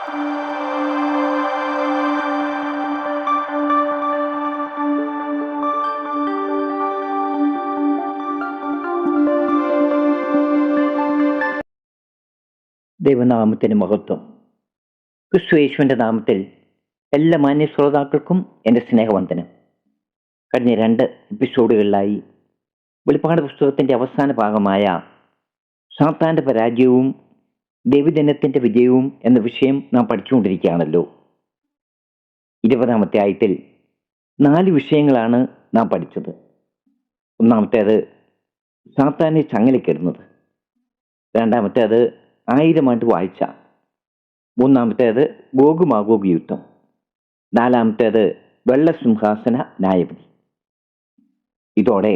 ദൈവനാമത്തിന് മഹത്വം. ക്രിസ്തു യേശുവിൻ്റെ നാമത്തിൽ എല്ലാ മാന്യ ശ്രോതാക്കൾക്കും എൻ്റെ സ്നേഹവന്ദനം. കഴിഞ്ഞ 2 എപ്പിസോഡുകളിലായി വെളിപ്പാട് പുസ്തകത്തിൻ്റെ അവസാന ഭാഗമായ സാത്താൻ്റെ പരാജയവും ദൈവജനത്തിൻ്റെ വിജയവും എന്ന വിഷയം നാം പഠിച്ചുകൊണ്ടിരിക്കുകയാണല്ലോ. 20-ാമത്തെ ആയത്തിൽ 4 വിഷയങ്ങളാണ് നാം പഠിച്ചത്. ഒന്നാമത്തേത് സാത്താനെ ചങ്ങലക്കിടുന്നത്, രണ്ടാമത്തേത് 1000 ആണ്ട് വാഴ്ച, മൂന്നാമത്തേത് ഗോഗ് മാഗോഗ് യുദ്ധം, നാലാമത്തേത് വെള്ളസിംഹാസന ന്യായവിധി. ഇതോടെ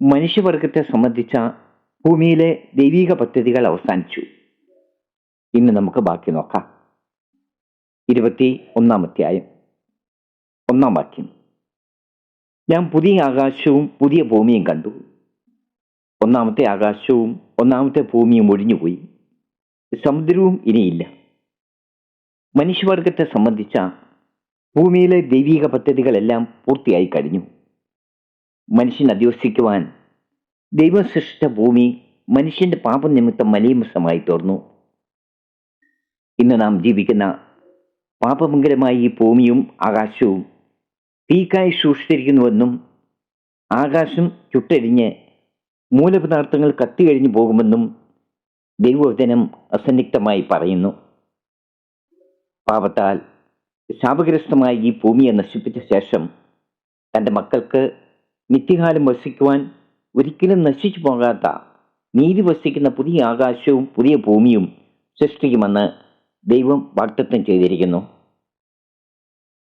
മനുഷ്യവർഗത്തെ സംബന്ധിച്ച ഭൂമിയിലെ ദൈവിക പദ്ധതികൾ അവസാനിച്ചു. ഇന്ന് നമുക്ക് ബാക്കി നോക്കാം. 21-ാമത്തെ ആയം 1-ാം വാക്യം. ഞാൻ പുതിയ ആകാശവും പുതിയ ഭൂമിയും കണ്ടു. 1-ാമത്തെ ആകാശവും 1-ാമത്തെ ഭൂമിയും ഒഴിഞ്ഞുപോയി, സമുദ്രവും ഇനിയില്ല. മനുഷ്യവർഗത്തെ സംബന്ധിച്ച ഭൂമിയിലെ ദൈവിക പദ്ധതികളെല്ലാം പൂർത്തിയായി കഴിഞ്ഞു. മനുഷ്യൻ അധിവസിക്കുവാൻ ദൈവം സൃഷ്ടിച്ച ഭൂമി മനുഷ്യന്റെ പാപനിമിത്തം മലീമസമായി തീർന്നു. ഇന്ന് നാം ജീവിക്കുന്ന പാപമംഗലമായ ഈ ഭൂമിയും ആകാശവും തീക്കായി സൂക്ഷിച്ചിരിക്കുന്നുവെന്നും ആകാശം ചുട്ടരിഞ്ഞ് മൂലപദാർത്ഥങ്ങൾ കത്തിക്കഴിഞ്ഞു പോകുമെന്നും ദൈവവചനം അസന്നിഗ്ധമായി പറയുന്നു. പാപത്താൽ ശാപഗ്രസ്തമായി ഈ ഭൂമിയെ നശിപ്പിച്ച ശേഷം തൻ്റെ മക്കൾക്ക് നിത്യകാലം വസിക്കുവാൻ ഒരിക്കലും നശിച്ചു പോകാത്ത നീതി വസിക്കുന്ന പുതിയ ആകാശവും പുതിയ ഭൂമിയും സൃഷ്ടിക്കുമെന്ന് ദൈവം വാഗ്ദത്തം ചെയ്തിരിക്കുന്നു.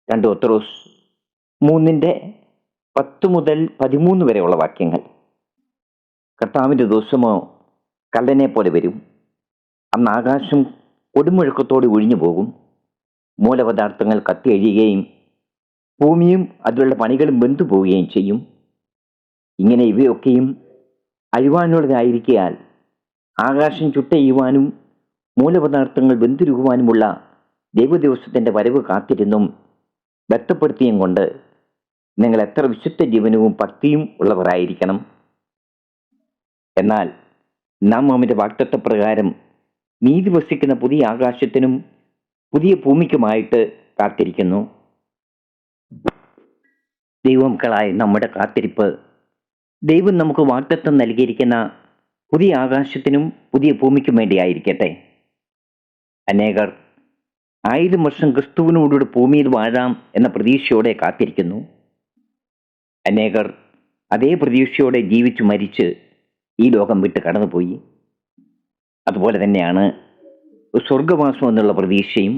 2 പത്രോസ് 3:10 മുതൽ 13 വരെയുള്ള വാക്യങ്ങൾ. കർത്താവിൻ്റെ ദിവസമോ കള്ളനെ പോലെ വരും. അന്ന് ആകാശം കൊടുമുഴക്കത്തോടെ ഒഴിഞ്ഞു പോകും, മൂലപദാർത്ഥങ്ങൾ കത്തിയഴിയുകയും ഭൂമിയും അതിലുള്ള പണികളും വെന്തുപോവുകയും ചെയ്യും. ഇങ്ങനെ ഇവയൊക്കെയും അഴിവാനുള്ളതായിരിക്കയാൽ ആകാശം ചുട്ടയ്യുവാനും മൂലപദാർത്ഥങ്ങൾ വെന്തുരുകുവാനുമുള്ള ദൈവദിവസത്തിൻ്റെ വരവ് കാത്തിരുന്നും വ്യക്തപ്പെടുത്തിയും കൊണ്ട് നിങ്ങൾ എത്ര വിശുദ്ധ ജീവനവും ഭക്തിയും ഉള്ളവരായിരിക്കണം. എന്നാൽ നാം അവൻ്റെ വാഗ്ദത്തപ്രകാരം നീതി വസിക്കുന്ന പുതിയ ആകാശത്തിനും പുതിയ ഭൂമിക്കുമായിട്ട് കാത്തിരിക്കുന്നു. ദൈവമക്കളായ നമ്മുടെ കാത്തിരിപ്പ് ദൈവം നമുക്ക് വാഗ്ദത്തം നൽകിയിരിക്കുന്ന പുതിയ ആകാശത്തിനും പുതിയ ഭൂമിക്കും വേണ്ടിയായിരിക്കട്ടെ. അനേകർ 1000 വർഷം ക്രിസ്തുവിനോടുകൂടി ഭൂമിയിൽ വാഴാം എന്ന പ്രതീക്ഷയോടെ കാത്തിരിക്കുന്നു. അനേകർ അതേ പ്രതീക്ഷയോടെ ജീവിച്ചു മരിച്ച് ഈ ലോകം വിട്ട് കടന്നുപോയി. അതുപോലെ തന്നെയാണ് സ്വർഗവാസം എന്നുള്ള പ്രതീക്ഷയും.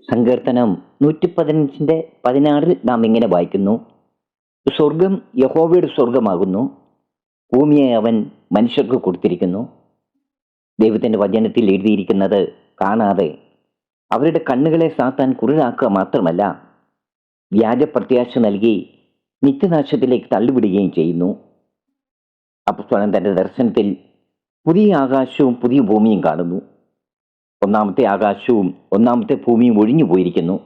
സങ്കീർത്തനം 115:16 നാം ഇങ്ങനെ വായിക്കുന്നു: സ്വർഗം യഹോവയുടെ സ്വർഗമാകുന്നു, ഭൂമിയെ അവൻ മനുഷ്യർക്ക് കൊടുത്തിരിക്കുന്നു. ദൈവത്തിൻ്റെ വചനത്തിൽ എഴുതിയിരിക്കുന്നത് കാണാതെ അവരുടെ കണ്ണുകളെ സാത്താൻ കുരുടാക്കുക മാത്രമല്ല, വ്യാജ പ്രത്യാശ നൽകി നിത്യനാശത്തിലേക്ക് തള്ളിവിടുകയും ചെയ്യുന്നു. അപ്പോസ്തലൻ തൻ്റെ ദർശനത്തിൽ പുതിയ ആകാശവും പുതിയ ഭൂമിയും കാണുന്നു. 1-ാമത്തെ ആകാശവും 1-ാമത്തെ ഭൂമിയും ഒഴിഞ്ഞു പോയിരിക്കുന്നു.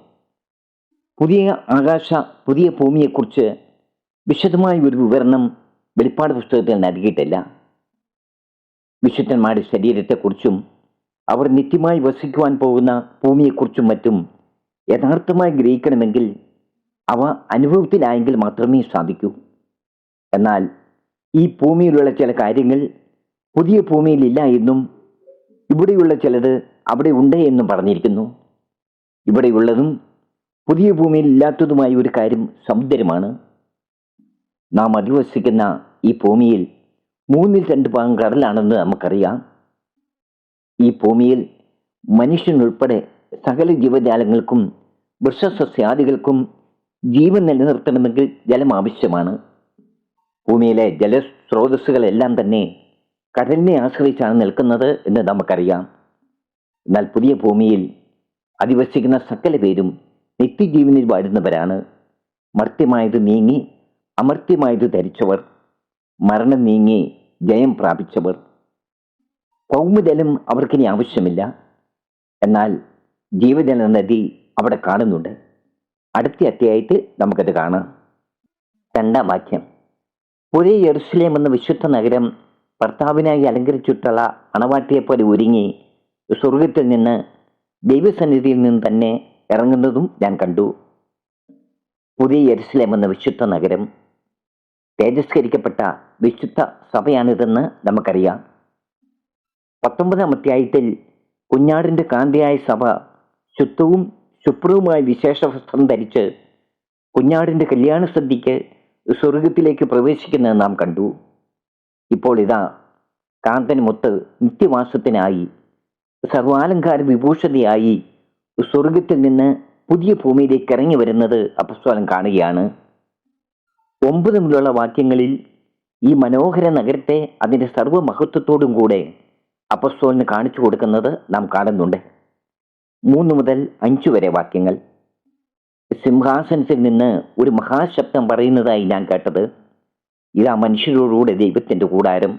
പുതിയ ആകാശ പുതിയ ഭൂമിയെക്കുറിച്ച് വിശദമായ ഒരു വിവരണം വെളിപ്പാട് പുസ്തകത്തിൽ നൽകിയിട്ടില്ല. വിശുദ്ധന്മാരുടെ ശരീരത്തെക്കുറിച്ചും അവർ നിത്യമായി വസിക്കുവാൻ പോകുന്ന ഭൂമിയെക്കുറിച്ചും മറ്റും യഥാർത്ഥമായി ഗ്രഹിക്കണമെങ്കിൽ അവ അനുഭവത്തിലായെങ്കിൽ മാത്രമേ സാധിക്കൂ. എന്നാൽ ഈ ഭൂമിയിലുള്ള ചില കാര്യങ്ങൾ പുതിയ ഭൂമിയിലില്ല എന്നും ഇവിടെയുള്ള ചിലത് അവിടെ ഉണ്ട് എന്നും പറഞ്ഞിരിക്കുന്നു. ഇവിടെയുള്ളതും പുതിയ ഭൂമിയിൽ ഇല്ലാത്തതുമായ ഒരു കാര്യം സമുദ്രമാണ്. നാം അധിവസിക്കുന്ന ഈ ഭൂമിയിൽ 2/3 ഭാഗം കടലാണെന്ന് നമുക്കറിയാം. ഈ ഭൂമിയിൽ മനുഷ്യനുൾപ്പെടെ സകല ജീവജാലങ്ങൾക്കും വൃക്ഷസസ്യാദികൾക്കും ജീവൻ നിലനിർത്തണമെങ്കിൽ ജലം ആവശ്യമാണ്. ഭൂമിയിലെ ജലസ്രോതസ്സുകളെല്ലാം തന്നെ കടലിനെ ആശ്രയിച്ചാണ് നിൽക്കുന്നത് എന്ന് നമുക്കറിയാം. എന്നാൽ പുതിയ ഭൂമിയിൽ അധിവസിക്കുന്ന സകല പേരും നിത്യജീവനിൽ വാഴുന്നവരാണ്. മർത്യമായത് നീങ്ങി അമർത്യമായത് ധരിച്ചവർ, മരണം നീങ്ങി ജയം പ്രാപിച്ചവർ. ഭൗമജലം അവർക്കിനി ആവശ്യമില്ല. എന്നാൽ ജീവജല നദി അവിടെ കാണുന്നുണ്ട്. അടുത്ത അധ്യായത്തിൽ നമുക്കത് കാണാം. 2-ാം വാക്യം. പുതിയ യെരുശലേം എന്ന വിശുദ്ധ നഗരം ഭർത്താവിനായി അലങ്കരിച്ചിട്ടുള്ള അണവാട്ടിയെപ്പോലെ ഒരുങ്ങി സ്വർഗത്തിൽ നിന്ന് ദൈവസന്നിധിയിൽ നിന്ന് തന്നെ ഇറങ്ങുന്നതും ഞാൻ കണ്ടു. പുതിയ യെരുശലേം എന്ന വിശുദ്ധ നഗരം തേജസ്കരിക്കപ്പെട്ട വിശുദ്ധ സഭയാണിതെന്ന് നമുക്കറിയാം. 19-ാം അധ്യായത്തിൽ കുഞ്ഞാടിന്റെ കാന്തിയായ സഭ ശുദ്ധവും ശുഭ്രവുമായ വിശേഷ വസ്ത്രം ധരിച്ച് കുഞ്ഞാടിന്റെ കല്യാണ സദ്യക്ക് സ്വർഗത്തിലേക്ക് പ്രവേശിക്കുന്നത് നാം കണ്ടു. ഇപ്പോൾ ഇതാ കാന്തനുമൊത്ത് നിത്യവാസത്തിനായി സർവാലങ്കാര വിഭൂഷതയായി സ്വർഗത്തിൽ നിന്ന് പുതിയ ഭൂമിയിലേക്ക് ഇറങ്ങി വരുന്നത് അപ്പസ്തോലൻ കാണുകയാണ്. 9 മുതലുള്ള വാക്യങ്ങളിൽ ഈ മനോഹര നഗരത്തെ അതിൻ്റെ സർവ്വമഹത്വത്തോടും കൂടെ അപ്പസ്തോലന് കാണിച്ചു കൊടുക്കുന്നത് നാം കാണുന്നുണ്ട്. 3 മുതൽ 5 വരെ വാക്യങ്ങൾ. സിംഹാസനത്തിൽ നിന്ന് ഒരു മഹാശബ്ദം പറയുന്നതായി ഞാൻ കേട്ടത്, ഇതാ മനുഷ്യരോടുകൂടെ ദൈവത്തിൻ്റെ കൂടാരം,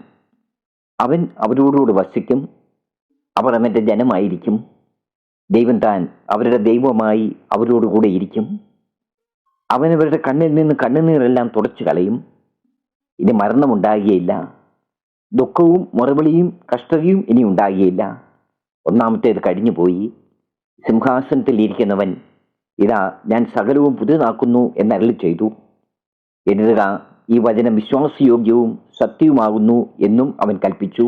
അവൻ അവരോടുകൂടെ വസിക്കും, അവർ അവൻ്റെ ജനമായിരിക്കും, ദൈവം താൻ അവരുടെ ദൈവമായി അവരോടുകൂടെ ഇരിക്കും. അവനവരുടെ കണ്ണിൽ നിന്ന് കണ്ണുനീരെല്ലാം തുടച്ചു കളയും. ഇനി മരണമുണ്ടാകുകയില്ല, ദുഃഖവും മുറവിളിയും കഷ്ടതയും ഇനി ഉണ്ടാകുകയില്ല. ഒന്നാമത്തേത് കഴിഞ്ഞുപോയി. സിംഹാസനത്തിൽ ഇരിക്കുന്നവൻ, ഇതാ ഞാൻ സകലവും പുതിയതാക്കുന്നു എന്നരുളി ചെയ്തു. എഴുതുക, ഈ വചനം വിശ്വാസയോഗ്യവും സത്യവുമാകുന്നു എന്നും അവൻ കൽപ്പിച്ചു.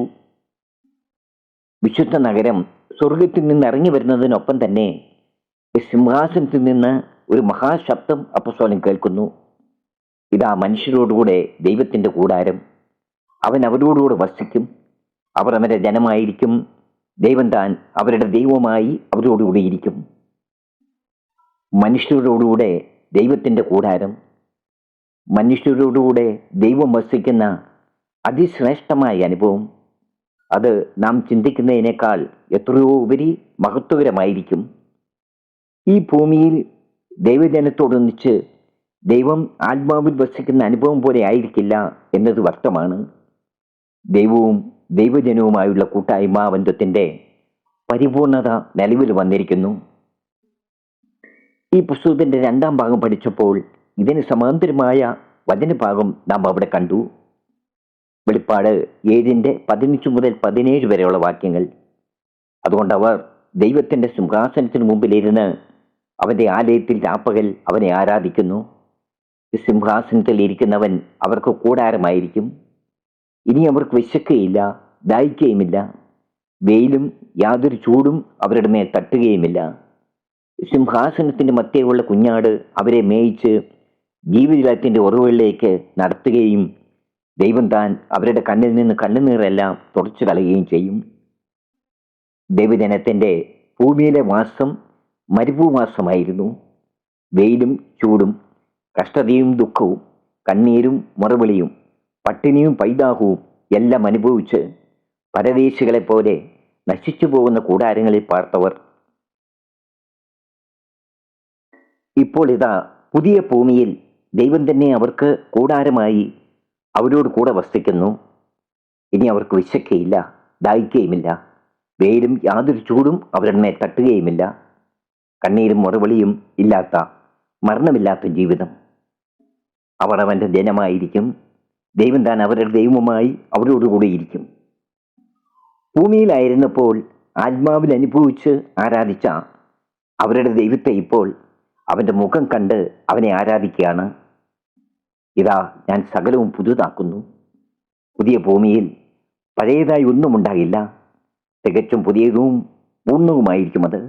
വിശുദ്ധ നഗരം സ്വർഗത്തിൽ നിന്ന് ഇറങ്ങി വരുന്നതിനൊപ്പം തന്നെ സിംഹാസനത്തിൽ നിന്ന് ഒരു മഹാശബ്ദം അപ്പസ്തോലൻ കേൾക്കുന്നു. ഇതാ മനുഷ്യരോടുകൂടെ ദൈവത്തിൻ്റെ കൂടാരം, അവൻ അവരോടുകൂടെ വസിക്കും, അവർ അവരുടെ ജനമായിരിക്കും, ദൈവം താൻ അവരുടെ ദൈവമായി അവരോടുകൂടെ ഇരിക്കും. മനുഷ്യരോടുകൂടെ ദൈവത്തിൻ്റെ കൂടാരം, മനുഷ്യരോടുകൂടെ ദൈവം വസിക്കുന്ന അതിശ്രേഷ്ഠമായ അനുഭവം, അത് നാം ചിന്തിക്കുന്നതിനേക്കാൾ എത്രയോ ഉപരി മഹത്വകരമായിരിക്കും. ഈ ഭൂമിയിൽ ദൈവജനത്തോടൊന്നിച്ച് ദൈവം ആത്മാവിൽ വസിക്കുന്ന അനുഭവം പോലെ ആയിരിക്കില്ല എന്നത് വ്യക്തമാണ്. ദൈവവും ദൈവജനവുമായുള്ള കൂട്ടായ്മ ബന്ധത്തിൻ്റെ പരിപൂർണത നിലവിൽ വന്നിരിക്കുന്നു. ഈ പുസ്തകത്തിൻ്റെ 2-ാം ഭാഗം പഠിച്ചപ്പോൾ ഇതിന് സമാന്തരമായ വചനഭാഗം നാം അവിടെ കണ്ടു. വെളിപ്പാട് 7:15 മുതൽ 17 വരെയുള്ള വാക്യങ്ങൾ. അതുകൊണ്ട് അവർ ദൈവത്തിൻ്റെ സിംഹാസനത്തിന് മുമ്പിലിരുന്ന് അവൻ്റെ ആലയത്തിൽ രാപ്പകൽ അവനെ ആരാധിക്കുന്നു. സിംഹാസനത്തിൽ ഇരിക്കുന്നവൻ അവർക്ക് കൂടാരമായിരിക്കും. ഇനി അവർക്ക് വിശക്കുകയില്ല, ദാഹിക്കുകയുമില്ല, വെയിലും യാതൊരു ചൂടും അവരുടെ മേൽ തട്ടുകയുമില്ല. സിംഹാസനത്തിൻ്റെ മധ്യയുള്ള കുഞ്ഞാട് അവരെ മേയിച്ച് ജീവജലത്തിൻ്റെ ഉറവുകളിലേക്ക് നടത്തുകയും ദൈവം താൻ അവരുടെ കണ്ണിൽ നിന്ന് കണ്ണുനീരെല്ലാം തുടച്ചു കളയുകയും ചെയ്യും. ദൈവജനത്തിൻ്റെ ഭൂമിയിലെ വാസം മരുഭൂവാസമായിരുന്നു. വെയിലും ചൂടും കഷ്ടതയും ദുഃഖവും കണ്ണീരും മുറവിളിയും പട്ടിണിയും പൈതാഹവും എല്ലാം അനുഭവിച്ച് പരദേശികളെപ്പോലെ നശിച്ചു പോകുന്ന കൂടാരങ്ങളിൽ പാർത്തവർ ഇപ്പോൾ ഇതാ പുതിയ ഭൂമിയിൽ ദൈവം തന്നെ അവർക്ക് കൂടാരമായി അവരോട് കൂടെ വസിക്കുന്നു. ഇനി അവർക്ക് വിശക്കുകയില്ല, ദാഹിക്കുകയുമില്ല, വെയിലും യാതൊരു ചൂടും അവരുടെ മേൽ തട്ടുകയുമില്ല. കണ്ണീരും മുറവിളിയും ഇല്ലാത്ത മരണമില്ലാത്ത ജീവിതം. അവർ അവൻ്റെ ജനമായിരിക്കും, ദൈവം താൻ അവരുടെ ദൈവമായി അവരോടുകൂടി ഇരിക്കും. ഭൂമിയിലായിരുന്നപ്പോൾ ആത്മാവിൽ അനുഭവിച്ച് ആരാധിച്ച അവരുടെ ദൈവത്തെ ഇപ്പോൾ അവൻ്റെ മുഖം കണ്ട് അവനെ ആരാധിക്കുകയാണ്. ഇതാ ഞാൻ സകലവും പുതുതാക്കുന്നു. പുതിയ ഭൂമിയിൽ പഴയതായി ഒന്നും ഉണ്ടാകില്ല, തികച്ചും പുതിയതും പൂർണ്ണവുമായിരിക്കും അത്.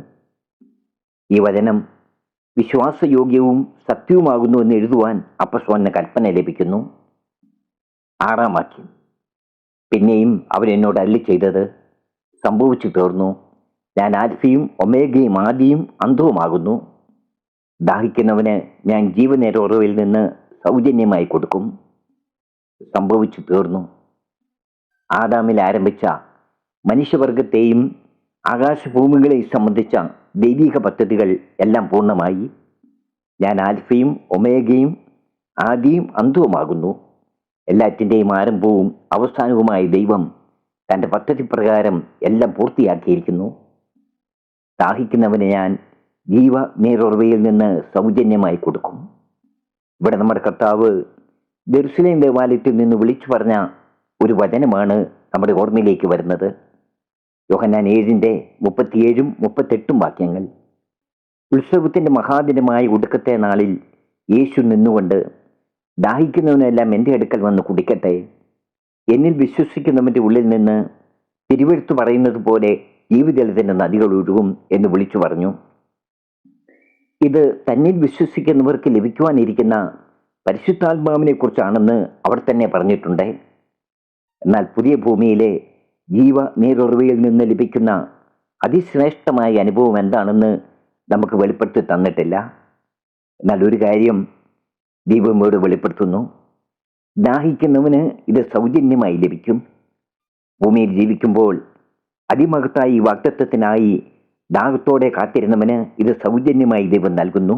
ഈ വചനം വിശ്വാസയോഗ്യവും സത്യവുമാകുന്നു എന്ന് എഴുതുവാൻ അപ്പസ്തോലന് കൽപ്പന ലഭിക്കുന്നു. 6-ാം വാക്യം. പിന്നെയും അവൻ എന്നോട് അരുളി ചെയ്തത് സംഭവിച്ചു തീർന്നു. ഞാൻ ആൽഫയും ഒമേഗയും ആദിയും അന്തവുമാകുന്നു. ദാഹിക്കുന്നവന് ഞാൻ ജീവനേര ഉറവിൽ നിന്ന് സൗജന്യമായി കൊടുക്കും. സംഭവിച്ചു തീർന്നു. ആദാമിൽ ആരംഭിച്ച മനുഷ്യവർഗത്തെയും ആകാശഭൂമികളെയും സംബന്ധിച്ച ദൈവിക പദ്ധതികൾ എല്ലാം പൂർണ്ണമായി. ഞാൻ ആൽഫയും ഒമേഗയും ആദിയും അന്തവുമാകുന്നു. എല്ലാറ്റിൻ്റെയും ആരംഭവും അവസാനവുമായ ദൈവം തൻ്റെ പദ്ധതി പ്രകാരം എല്ലാം പൂർത്തിയാക്കിയിരിക്കുന്നു. ദാഹിക്കുന്നവന് ഞാൻ ജീവ നീരുറവയിൽ നിന്ന് സൗജന്യമായി കൊടുക്കും. ഇവിടെ നമ്മുടെ കർത്താവ് ജെറുസലേം ദേവാലയത്തിൽ നിന്ന് വിളിച്ചു പറഞ്ഞ ഒരു വചനമാണ് നമ്മുടെ ഓർമ്മയിലേക്ക് വരുന്നത്. യോഹന്നാൻ 7:37-38 വാക്യങ്ങൾ. ഉത്സവത്തിന്റെ മഹാദിനമായ ഒടുക്കത്തെ നാളിൽ യേശു നിന്നുകൊണ്ട്, ദാഹിക്കുന്നവനെല്ലാം എൻ്റെ അടുക്കൽ വന്ന് കുടിക്കട്ടെ. എന്നിൽ വിശ്വസിക്കുന്നവന്റെ ഉള്ളിൽ നിന്ന് തിരുവെഴുത്ത് പറയുന്നത് പോലെ ജീവജലത്തിന്റെ നദികൾ ഒഴുകും എന്ന് വിളിച്ചു പറഞ്ഞു. ഇത് തന്നിൽ വിശ്വസിക്കുന്നവർക്ക് ലഭിക്കുവാനിരിക്കുന്ന പരിശുദ്ധാത്മാവിനെ കുറിച്ചാണെന്ന് അവർ തന്നെ പറഞ്ഞിട്ടുണ്ട്. എന്നാൽ പുതിയ ഭൂമിയിലെ ജീവ നീരുറവയിൽ നിന്ന് ലഭിക്കുന്ന അതിശ്രേഷ്ഠമായ അനുഭവം എന്താണെന്ന് നമുക്ക് വെളിപ്പെടുത്തി തന്നിട്ടില്ല. എന്നാൽ ഒരു കാര്യം ദൈവമോട് വെളിപ്പെടുത്തുന്നു: ദാഹിക്കുന്നവന് ഇത് സൗജന്യമായി ലഭിക്കും. ഭൂമിയിൽ ജീവിക്കുമ്പോൾ അതിമഹത്തായ ഈ വാഗ്ദത്തത്തിനായി ദാഹത്തോടെ കാത്തിരുന്നവന് ഇത് സൗജന്യമായി ദൈവം നൽകുന്നു.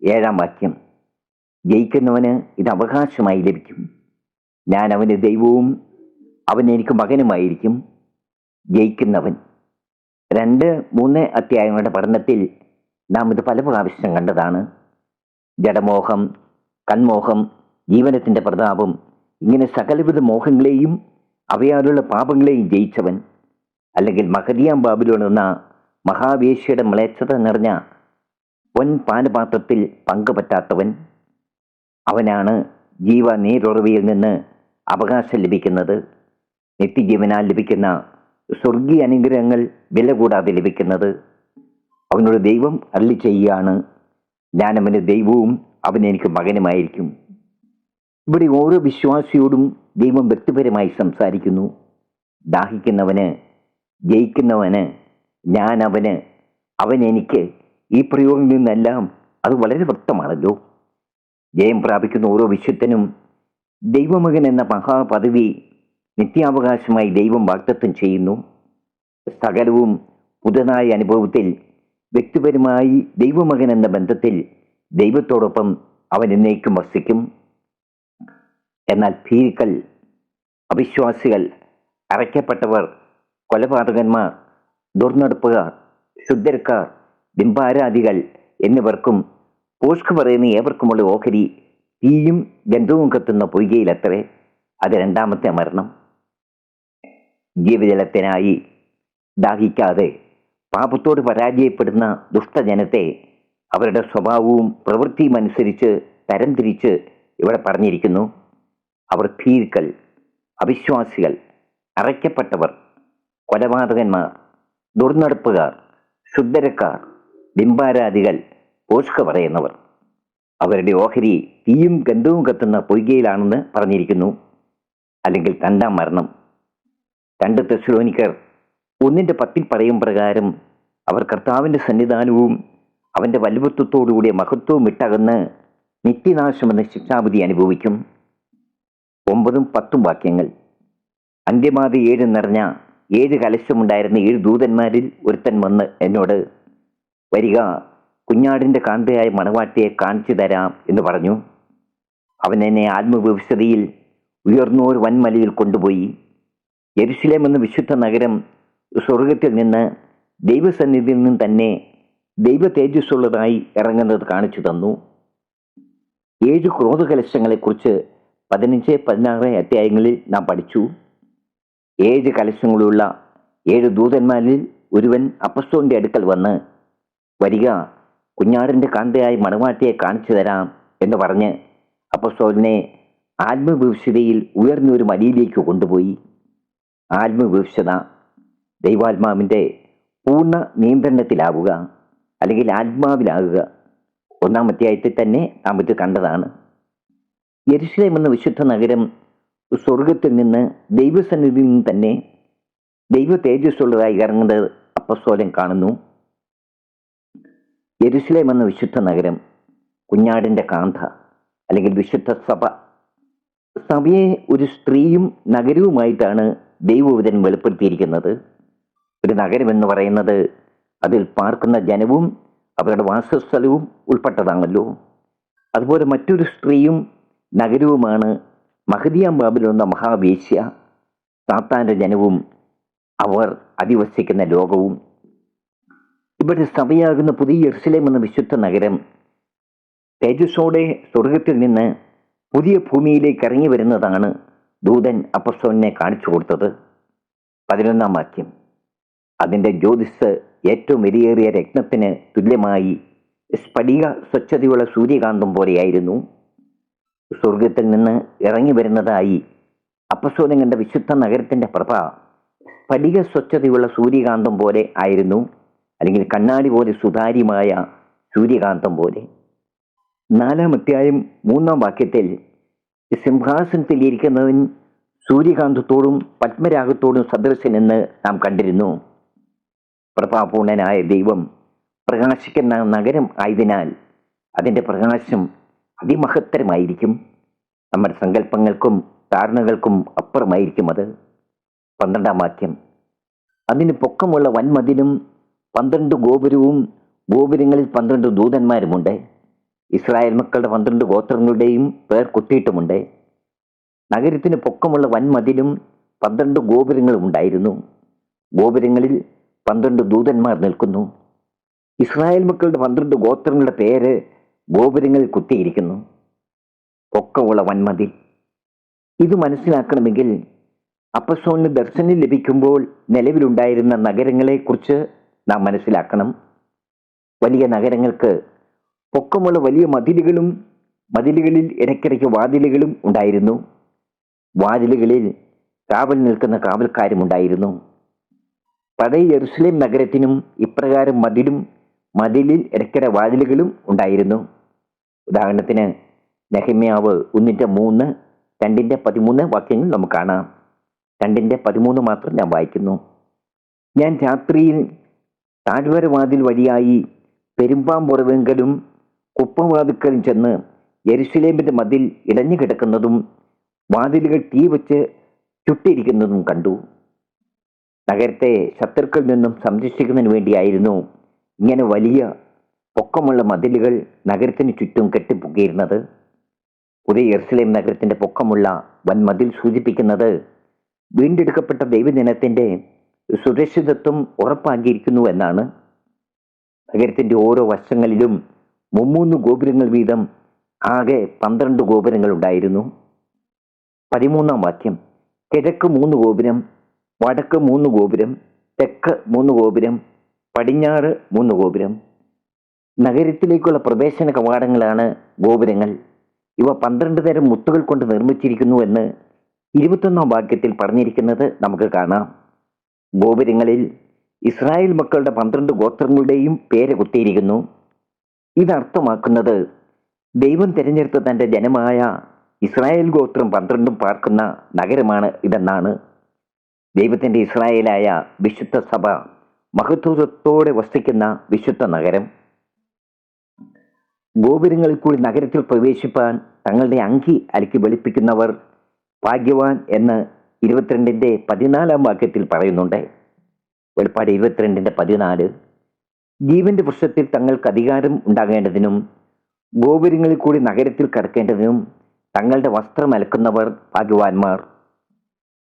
7-ാം വാക്യം: ജയിക്കുന്നവന് ഇത് അവകാശമായി ലഭിക്കും. ഞാൻ അവന് ദൈവവും അവൻ എനിക്ക് മകനുമായിരിക്കും. ജയിക്കുന്നവൻ. 2-3 അധ്യായങ്ങളുടെ പഠനത്തിൽ നാം ഇത് പല പ്രാവശ്യം കണ്ടതാണ്. ജഡമോഹം, കൺമോഹം, ജീവനത്തിന്റെ പ്രതാപം, ഇങ്ങനെ സകലവിധ മോഹങ്ങളെയും അവയാലുള്ള പാപങ്ങളെയും ജയിച്ചവൻ, അല്ലെങ്കിൽ മഹദിയാം ബാബിലോൺ എന്ന മഹാവേശ്യയുടെ മ്ലേച്ഛത നിറഞ്ഞ പാനപാത്രത്തിൽ പങ്കുപറ്റാത്തവൻ, അവനാണ് ജീവ നീരുറവയിൽ നിന്ന് അവകാശം ലഭിക്കുന്നത്. നിത്യജീവനാൽ ലഭിക്കുന്ന സ്വർഗീയ അനുഗ്രഹങ്ങൾ വില കൂടാതെ ലഭിക്കുന്നത്. അവനോട് ദൈവം അരുളി ചെയ്യുകയാണ്: ഞാൻ അവന് ദൈവവും അവൻ എനിക്ക് മകനുമായിരിക്കും. ഇവിടെ ഓരോ വിശ്വാസിയോടും ദൈവം വ്യക്തിപരമായി സംസാരിക്കുന്നു. ദാഹിക്കുന്നവന്, ജയിക്കുന്നവന്, ഞാൻ അവന്, അവൻ എനിക്ക്, ഈ പ്രയോഗങ്ങളിൽ നിന്നെല്ലാം അത് വളരെ വ്യക്തമാണല്ലോ. ജയം പ്രാപിക്കുന്ന ഓരോ വിശുദ്ധനും ദൈവമകൻ എന്ന മഹാപദവി നിത്യാവകാശമായി ദൈവം വാഗ്ദത്തം ചെയ്യുന്നു. സകലവും പുതുതായ അനുഭവത്തിൽ വ്യക്തിപരമായി ദൈവമകൻ എന്ന ബന്ധത്തിൽ ദൈവത്തോടൊപ്പം അവൻ എന്നേക്കും വസിക്കും. എന്നാൽ ഭീരുക്കൾ, അവിശ്വാസികൾ, അറയ്ക്കപ്പെട്ടവർ, കൊലപാതകന്മാർ, ദുർനടപ്പുകാർ, ശുദ്ധർക്കാർ, ബിംബാരാധികൾ എന്നിവർക്കും പോഷ്ക് പറയുന്ന ഏവർക്കുമുള്ള ഓഹരി തീയും ഗന്ധവും കത്തുന്ന പൊയ്കയിലത്രേ. അത് 2-ാമത്തെ മരണം. ജീവജലത്തിനായി ദാഹിക്കാതെ പാപത്തോട് പരാജയപ്പെടുന്ന ദുഷ്ടജനത്തെ അവരുടെ സ്വഭാവവും പ്രവൃത്തിയും അനുസരിച്ച് തരംതിരിച്ച് ഇവിടെ പറഞ്ഞിരിക്കുന്നു. അവർ ഭീരുക്കൾ, അവിശ്വാസികൾ, അറയ്ക്കപ്പെട്ടവർ, കൊലപാതകന്മാർ, ദുർനടപ്പുകാർ, ശുദ്ധരക്കാർ, ബിംബാരാധികൾ, പോഷ്ക പറയുന്നവർ. അവരുടെ ഓഹരി തീയും ഗന്ധവും കത്തുന്ന പൊയ്കയിലാണെന്ന് പറഞ്ഞിരിക്കുന്നു. അല്ലെങ്കിൽ 2-ാം മരണം. 2 തെസ്സലോനിക്കർ 1:10 പറയും പ്രകാരം അവർ കർത്താവിൻ്റെ സന്നിധാനവും അവൻ്റെ വലുപ്പത്തോടുകൂടിയ മഹത്വവും വിട്ടകന്ന് നിത്യനാശമെന്ന ശിക്ഷാവിധി അനുഭവിക്കും. 9-10 വാക്യങ്ങൾ. അന്ത്യമാതി 7 നിറഞ്ഞ 7 കലശമുണ്ടായിരുന്ന 7 ദൂതന്മാരിൽ ഒരുത്തൻ വന്ന് എന്നോട്, വരിക, കുഞ്ഞാടിൻ്റെ കാന്തയായ മണവാട്ടിയെ കാണിച്ചു തരാം എന്ന് പറഞ്ഞു. അവൻ എന്നെ ആത്മവിവശതയിൽ ഉയർന്നോർ വൻമലയിൽ കൊണ്ടുപോയി. യെരുശലേം എന്ന വിശുദ്ധ നഗരം സ്വർഗത്തിൽ നിന്ന് ദൈവസന്നിധിയിൽ നിന്നും തന്നെ ദൈവ തേജസ്സുള്ളതായി ഇറങ്ങുന്നത് കാണിച്ചു തന്നു. 7 ക്രോധകലശങ്ങളെക്കുറിച്ച് 15-16 അധ്യായങ്ങളിൽ നാം പഠിച്ചു. 7 കലശങ്ങളുള്ള 7 ദൂതന്മാരിൽ ഒരുവൻ അപ്പസ്തോലിന്റെ അടുക്കൽ വന്ന്, വരിക, കുഞ്ഞാടിന്റെ കാന്തയായി മണവാട്ടിയെ കാണിച്ചു തരാം എന്ന് പറഞ്ഞ് അപ്പസ്തോലിനെ ആത്മവിവശതയിൽ ഉയർന്ന ഒരു മലയിലേക്ക് കൊണ്ടുപോയി. ആത്മവിവശത, ദൈവാത്മാവിൻ്റെ പൂർണ്ണ നിയന്ത്രണത്തിലാവുക, അല്ലെങ്കിൽ ആത്മാവിലാകുക. 1-ാം അധ്യായത്തിൽ തന്നെ നാം ഇത് കണ്ടതാണ്. യെരുശലേം എന്ന വിശുദ്ധ നഗരം സ്വർഗത്തിൽ നിന്ന് ദൈവസന്നിധിയിൽ നിന്ന് തന്നെ ദൈവ തേജസ്സുള്ളതായി ഇറങ്ങുന്നത് അപ്പസ്തോലൻ കാണുന്നു. യെരുശലേം എന്ന വിശുദ്ധ നഗരം, കുഞ്ഞാടിൻ്റെ കാന്ത, അല്ലെങ്കിൽ വിശുദ്ധ സഭ. സഭയെ ഒരു സ്ത്രീയും നഗരവുമായിട്ടാണ് ദൈവവചനം വെളിപ്പെടുത്തിയിരിക്കുന്നത്. ഒരു നഗരം എന്ന് പറയുന്നത് അതിൽ പാർക്കുന്ന ജനവും അവരുടെ വാസസ്ഥലവും ഉൾപ്പെട്ടതാണല്ലോ. അതുപോലെ മറ്റൊരു സ്ത്രീയും നഗരവുമാണ് മഹദിയാം ബാബിലോൺ എന്ന മഹാവേശ്യ, സാത്താൻ്റെ ജനവും അവർ അധിവസിക്കുന്ന ലോകവും. ഇവിടെ സഭയാകുന്ന പുതിയ യെരുശലേം എന്ന വിശുദ്ധ നഗരം തേജസ്സോടെ സ്വർഗത്തിൽ നിന്ന് പുതിയ ഭൂമിയിലേക്ക് ഇറങ്ങി വരുന്നതാണ് ദൂതൻ അപ്പസ്തോലനെ കാണിച്ചു കൊടുത്തത്. 11 വാക്യം. അതിൻ്റെ ജ്യോതിസ് ഏറ്റവും വിലയേറിയ രത്നത്തിന് തുല്യമായി സ്ഫടിക സ്വച്ഛതയുള്ള സൂര്യകാന്തം പോലെയായിരുന്നു. സ്വർഗത്തിൽ നിന്ന് ഇറങ്ങി വരുന്നതായി അപ്പസ്തോലൻ കണ്ട വിശുദ്ധ നഗരത്തിൻ്റെ പ്രഭ സ്ഫടിക സ്വച്ഛതയുള്ള സൂര്യകാന്തം പോലെ ആയിരുന്നു, അല്ലെങ്കിൽ കണ്ണാടി പോലെ സുതാര്യമായ സൂര്യകാന്തം പോലെ. 4-ാം അധ്യായം 3-ാം വാക്യത്തിൽ സിംഹാസനത്തിൽ ഇരിക്കുന്നവൻ സൂര്യകാന്തത്തോടും പത്മരാഗത്തോടും സദൃശനെന്ന് നാം കണ്ടിരുന്നു. പ്രഭാപൂർണനായ ദൈവം പ്രകാശിക്കുന്ന നഗരം ആയതിനാൽ അതിൻ്റെ പ്രകാശം അതിമഹത്തരമായിരിക്കും. നമ്മുടെ സങ്കല്പങ്ങൾക്കും ധാരണകൾക്കും അപ്പുറമായിരിക്കും അത്. 12-ാം വാക്യം. അതിന് പൊക്കമുള്ള വൻമതിലും 12 ഗോപുരവും ഗോപുരങ്ങളിൽ 12 ദൂതന്മാരുമുണ്ട്. ഇസ്രായേൽ മക്കളുടെ 12 ഗോത്രങ്ങളുടെയും പേർ കൊത്തിയിട്ടുമുണ്ട്. നഗരത്തിന് പൊക്കമുള്ള വൻമതിലും 12 ഗോപുരങ്ങളും ഉണ്ടായിരുന്നു. ഗോപുരങ്ങളിൽ 12 ദൂതന്മാർ നിൽക്കുന്നു. ഇസ്രായേൽ മക്കളുടെ 12 ഗോത്രങ്ങളുടെ പേര് ഗോപുരങ്ങളിൽ കുത്തിയിരിക്കുന്നു. പൊക്കമുള്ള വൻമതിൽ. ഇത് മനസ്സിലാക്കണമെങ്കിൽ അപ്പസ്തോലന് ദർശനം ലഭിക്കുമ്പോൾ നിലവിലുണ്ടായിരുന്ന നഗരങ്ങളെക്കുറിച്ച് നാം മനസ്സിലാക്കണം. വലിയ നഗരങ്ങൾക്ക് പൊക്കമുള്ള വലിയ മതിലുകളും മതിലുകളിൽ ഇടയ്ക്കിടയ്ക്ക് വാതിലുകളും ഉണ്ടായിരുന്നു. വാതിലുകളിൽ കാവൽ നിൽക്കുന്ന കാവൽക്കാരും ഉണ്ടായിരുന്നു. പഴയ യെരുശലേം നഗരത്തിനും ഇപ്രകാരം മതിലിൽ ഇടയ്ക്കിടെ വാതിലുകളും ഉണ്ടായിരുന്നു. ഉദാഹരണത്തിന് നെഹമ്യാവ് 1:3, 2:13 വാക്യങ്ങൾ നമുക്ക് കാണാം. 2:13 മാത്രം ഞാൻ വായിക്കുന്നു. ഞാൻ രാത്രിയിൽ താഴ്വര വാതിൽ വഴിയായി പെരുമ്പാമ്പുറവെങ്കലും കുപ്പവാതുക്കലും ചെന്ന് യെരുശലേമിന്റെ മതിൽ ഇടഞ്ഞു കിടക്കുന്നതും വാതിലുകൾ തീ വെച്ച് ചുട്ടിരിക്കുന്നതും കണ്ടു. നഗരത്തെ ശത്രുക്കളിൽ നിന്നും സംരക്ഷിക്കുന്നതിന് വേണ്ടിയായിരുന്നു ഇങ്ങനെ വലിയ പൊക്കമുള്ള മതിലുകൾ നഗരത്തിന് ചുറ്റും കെട്ടിപ്പൊക്കിയിരുന്നത്. പുതിയ യെരുശലേം നഗരത്തിന്റെ പൊക്കമുള്ള വൻമതിൽ സൂചിപ്പിക്കുന്നത് വീണ്ടെടുക്കപ്പെട്ട ദൈവജനത്തിന്റെ സുരക്ഷിതത്വം ഉറപ്പാക്കിയിരിക്കുന്നു എന്നാണ്. നഗരത്തിന്റെ ഓരോ വശങ്ങളിലും 3 ഗോപുരങ്ങൾ വീതം ആകെ 12 ഗോപുരങ്ങൾ ഉണ്ടായിരുന്നു. 13-ാം വാക്യം. കിഴക്ക് 3 ഗോപുരം, വടക്ക് 3 ഗോപുരം, തെക്ക് 3 ഗോപുരം, പടിഞ്ഞാറ് 3 ഗോപുരം. നഗരത്തിലേക്കുള്ള പ്രവേശന കവാടങ്ങളാണ് ഗോപുരങ്ങൾ. ഇവ 12 തരം മുത്തുകൾ കൊണ്ട് നിർമ്മിച്ചിരിക്കുന്നു എന്ന് 21-ാം വാക്യത്തിൽ പറഞ്ഞിരിക്കുന്നത് നമുക്ക് കാണാം. ഗോപുരങ്ങളിൽ ഇസ്രായേൽ മക്കളുടെ 12 ഗോത്രങ്ങളുടെയും പേര് കുത്തിയിരിക്കുന്നു. ഇതർത്ഥമാക്കുന്നത് ദൈവം തിരഞ്ഞെടുത്ത തൻ്റെ ജനമായ ഇസ്രായേൽ ഗോത്രം 12 പാർക്കുന്ന നഗരമാണ് ഇതെന്നാണ്. ദൈവത്തിൻ്റെ ഇസ്രായേലായ വിശുദ്ധ സഭ മഹത്വത്തോടെ വസിക്കുന്ന വിശുദ്ധ നഗരം. ഗോപുരങ്ങളിൽ കൂടി നഗരത്തിൽ പ്രവേശിപ്പാൻ തങ്ങളുടെ അങ്കി അലക്കി വെളുപ്പിക്കുന്നവർ ഭാഗ്യവാൻ എന്ന് 22-14 വാക്യത്തിൽ പറയുന്നുണ്ട്. വെളിപ്പാട് 22-14. ജീവന്റെ വൃക്ഷത്തിൽ തങ്ങൾക്ക് അധികാരം ഉണ്ടാകേണ്ടതിനും ഗോപുരങ്ങളിൽ കൂടി നഗരത്തിൽ കടക്കേണ്ടതിനും തങ്ങളുടെ വസ്ത്രം അലക്കുന്നവർ ഭാഗ്യവാന്മാർ.